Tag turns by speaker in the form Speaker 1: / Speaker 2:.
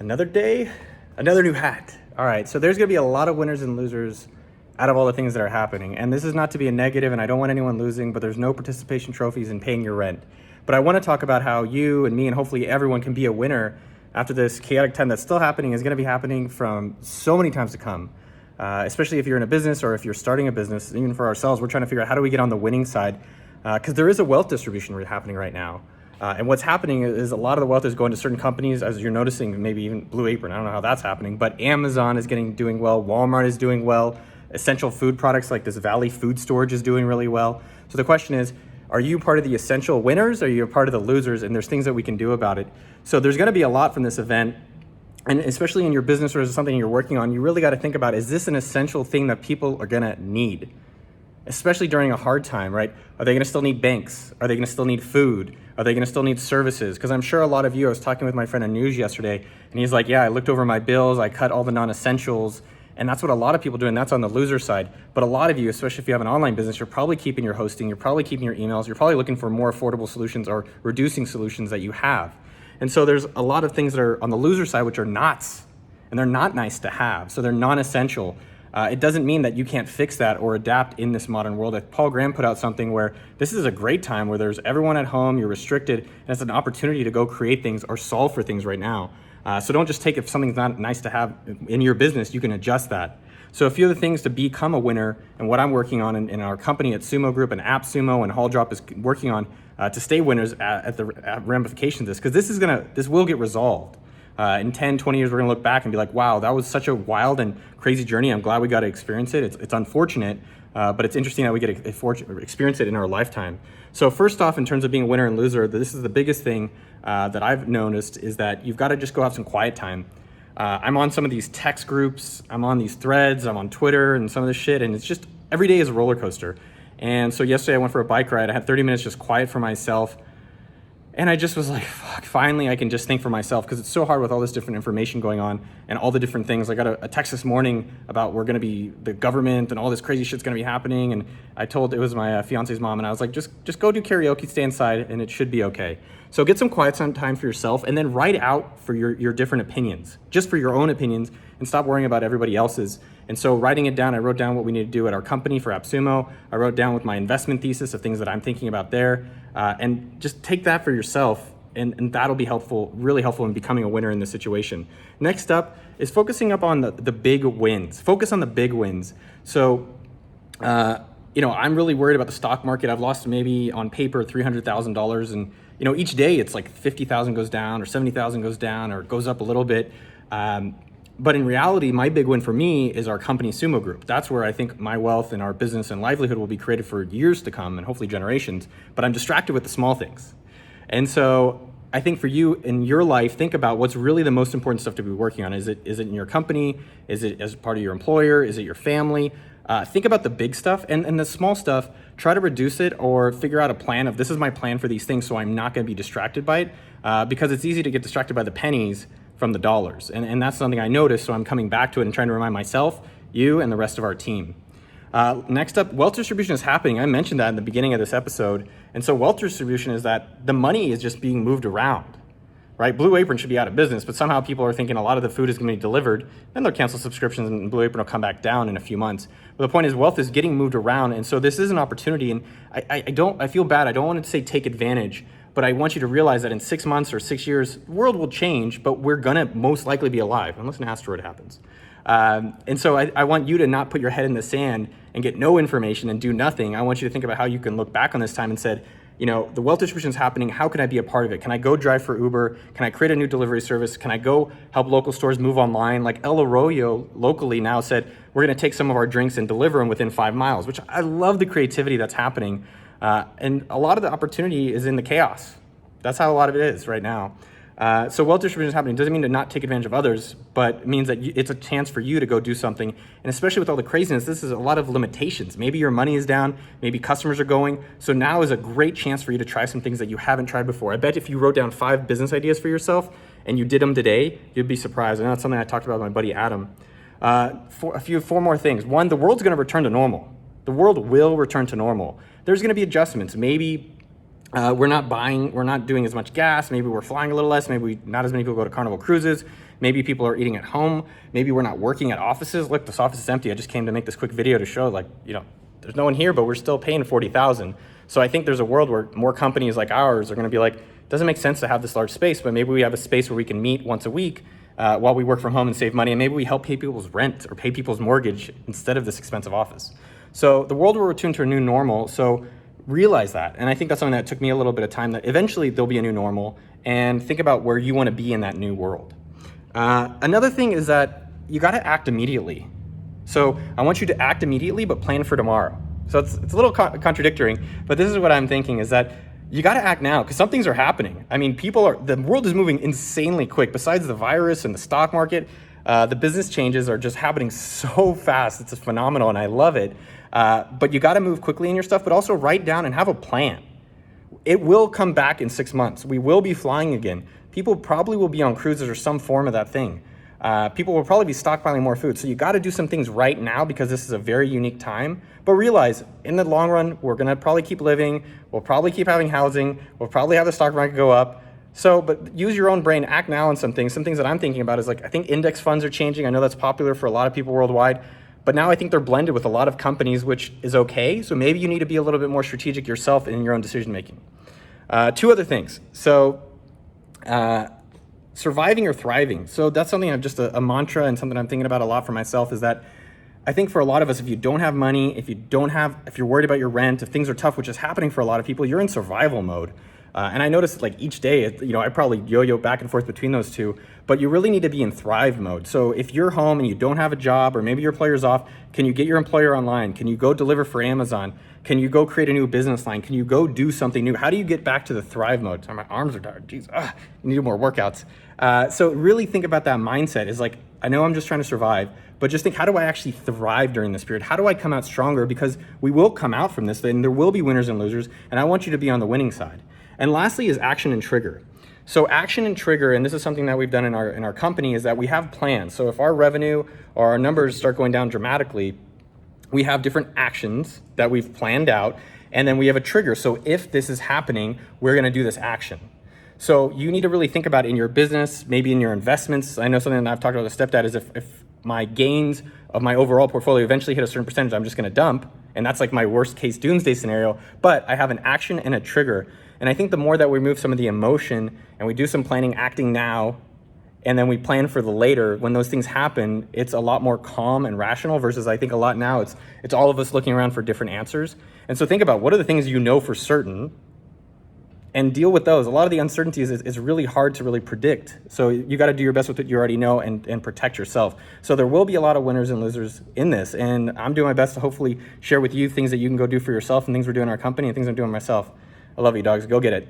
Speaker 1: Another day, another new hat. All right, so there's gonna be a lot of winners and losers out of all the things that are happening. And this is not to be a negative, and I don't want anyone losing, but there's no participation trophies in paying your rent. But I wanna talk about how you and me and hopefully everyone can be a winner after this chaotic time that's still happening, is gonna be happening from so many times to come. Especially if you're in a business or if you're starting a business. Even for ourselves, we're trying to figure out how do we get on the winning side, because there is a wealth distribution happening right now. And what's happening is a lot of the wealth is going to certain companies, as you're noticing, maybe even Blue Apron. I don't know how that's happening, but Amazon is doing well. Walmart is doing well. Essential food products like this Valley Food Storage is doing really well. So the question is, are you part of the essential winners or are you a part of the losers? And there's things that we can do about it. So there's gonna be a lot from this event. And especially in your business or something you're working on, you really got to think about, is this an essential thing that people are going to need? Especially during a hard time, right? Are they going to still need banks? Are they going to still need food? Are they going to still need services? Because I'm sure a lot of you, I was talking with my friend Anuj yesterday, and he's like, yeah, I looked over my bills, I cut all the non-essentials, and that's what a lot of people do, and that's on the loser side. But a lot of you, especially if you have an online business, you're probably keeping your hosting, you're probably keeping your emails, you're probably looking for more affordable solutions or reducing solutions that you have. And so there's a lot of things that are on the loser side, which are nots, and they're not nice to have. So they're non-essential. It doesn't mean that you can't fix that or adapt in this modern world. Paul Graham put out something where this is a great time where there's everyone at home, you're restricted, and it's an opportunity to go create things or solve for things right now. So don't just take if something's not nice to have in your business, you can adjust that. So a few of the things to become a winner and what I'm working on in our company at Sumo Group and AppSumo and HallDrop is working on to stay winners at the ramifications of this, because this will get resolved. In 10, 20 years, we're gonna look back and be like, wow, that was such a wild and crazy journey. I'm glad we got to experience it. It's unfortunate, but it's interesting that we get to experience it in our lifetime. So first off, in terms of being a winner and loser, this is the biggest thing that I've noticed is that you've got to just go have some quiet time. I'm on some of these text groups, I'm on these threads, I'm on Twitter and some of this shit, and it's just, every day is a roller coaster. And so yesterday I went for a bike ride. I had 30 minutes just quiet for myself. And I just was like, fuck, finally I can just think for myself, because it's so hard with all this different information going on and all the different things. I got a text this morning about we're gonna be, the government and all this crazy shit's gonna be happening. And I told, it was my fiance's mom, and I was like, just go do karaoke, stay inside, and it should be okay. So get some quiet time for yourself, and then write out for your different opinions, just for your own opinions, and stop worrying about everybody else's. And so writing it down, I wrote down what we need to do at our company for AppSumo. I wrote down with my investment thesis of things that I'm thinking about there, and just take that for yourself, and that'll be helpful, really helpful in becoming a winner in this situation. Next up is focusing up on the big wins. Focus on the big wins. So, I'm really worried about the stock market. I've lost maybe on paper $300,000, and each day it's like 50,000 goes down or 70,000 goes down or it goes up a little bit. But in reality, my big win for me is our company Sumo Group. That's where I think my wealth and our business and livelihood will be created for years to come and hopefully generations, but I'm distracted with the small things. And so I think for you in your life, think about what's really the most important stuff to be working on. Is it in your company? Is it as part of your employer? Is it your family? Think about the big stuff, and the small stuff, try to reduce it or figure out a plan of, this is my plan for these things so I'm not gonna be distracted by it, because it's easy to get distracted by the pennies from the dollars. And that's something I noticed, so I'm coming back to it and trying to remind myself, you, and the rest of our team. Next up, wealth distribution is happening. I mentioned that in the beginning of this episode. And so wealth distribution is that the money is just being moved around, right? Blue Apron should be out of business, but somehow people are thinking a lot of the food is gonna be delivered, then they'll cancel subscriptions and Blue Apron will come back down in a few months. But the point is, wealth is getting moved around, and so this is an opportunity, and I feel bad, I don't want to say take advantage, but I want you to realize that in 6 months or 6 years, the world will change, but we're gonna most likely be alive, unless an asteroid happens. And so I want you to not put your head in the sand and get no information and do nothing. I want you to think about how you can look back on this time and said, the wealth distribution is happening, how can I be a part of it? Can I go drive for Uber? Can I create a new delivery service? Can I go help local stores move online? Like El Arroyo locally now said, we're gonna take some of our drinks and deliver them within 5 miles, which I love the creativity that's happening. And a lot of the opportunity is in the chaos. That's how a lot of it is right now. So wealth distribution is happening. It doesn't mean to not take advantage of others, but it means that it's a chance for you to go do something. And especially with all the craziness, this is a lot of limitations. Maybe your money is down, maybe customers are going. So now is a great chance for you to try some things that you haven't tried before. I bet if you wrote down 5 business ideas for yourself and you did them today, you'd be surprised. I know that's something I talked about with my buddy Adam. 4 more things. 1, the world's gonna return to normal. The world will return to normal. There's gonna be adjustments. Maybe We're not doing as much gas. Maybe we're flying a little less. Maybe not as many people go to Carnival cruises. Maybe people are eating at home. Maybe we're not working at offices. Look, this office is empty. I just came to make this quick video to show, like, there's no one here, but we're still paying $40,000. So I think there's a world where more companies like ours are going to be like, it doesn't make sense to have this large space, but maybe we have a space where we can meet once a week while we work from home and save money, and maybe we help pay people's rent or pay people's mortgage instead of this expensive office. So the world will return to a new normal. So realize that. And I think that's something that took me a little bit of time, that eventually there'll be a new normal, and think about where you want to be in that new world. Another thing is that you got to act immediately. So I want you to act immediately, but plan for tomorrow. So it's a little contradictory, but this is what I'm thinking, is that you got to act now because some things are happening. I mean, the world is moving insanely quick. Besides the virus and the stock market, the business changes are just happening so fast. It's phenomenal, and I love it. But you got to move quickly in your stuff, but also write down and have a plan. It will come back in 6 months. We will be flying again. People probably will be on cruises or some form of that thing. People will probably be stockpiling more food. So you got to do some things right now because this is a very unique time. But realize, in the long run, we're going to probably keep living. We'll probably keep having housing. We'll probably have the stock market go up. So, but use your own brain, act now on some things. Some things that I'm thinking about is, like, I think index funds are changing. I know that's popular for a lot of people worldwide. But now I think they're blended with a lot of companies, which is okay. So maybe you need to be a little bit more strategic yourself in your own decision making. Two other things. So surviving or thriving. So that's something I've just a mantra, and something I'm thinking about a lot for myself, is that I think for a lot of us, if you don't have money, if you're worried about your rent, if things are tough, which is happening for a lot of people, you're in survival mode. And I noticed, like, each day, I probably yo-yo back and forth between those two, but you really need to be in thrive mode. So if you're home and you don't have a job, or maybe your employer's off, can you get your employer online? Can you go deliver for Amazon? Can you go create a new business line? Can you go do something new? How do you get back to the thrive mode? Sorry, my arms are tired. Jeez, I need to do more workouts. So really think about that mindset. Is like, I know I'm just trying to survive, but just think, how do I actually thrive during this period? How do I come out stronger? Because we will come out from this, and there will be winners and losers, and I want you to be on the winning side. And lastly is action and trigger. So action and trigger, and this is something that we've done in our company, is that we have plans. So if our revenue or our numbers start going down dramatically, we have different actions that we've planned out, and then we have a trigger. So if this is happening, we're gonna do this action. So you need to really think about in your business, maybe in your investments. I know something that I've talked about with Stepdad is if my gains of my overall portfolio eventually hit a certain percentage, I'm just gonna dump. And that's like my worst case doomsday scenario, but I have an action and a trigger. And I think the more that we remove some of the emotion and we do some planning, acting now, and then we plan for the later, when those things happen, it's a lot more calm and rational, versus I think a lot now it's all of us looking around for different answers. And so think about, what are the things you know for certain, and deal with those. A lot of the uncertainties is really hard to really predict. So you got to do your best with what you already know and protect yourself. So there will be a lot of winners and losers in this. And I'm doing my best to hopefully share with you things that you can go do for yourself, and things we're doing in our company, and things I'm doing myself. I love you, dogs. Go get it.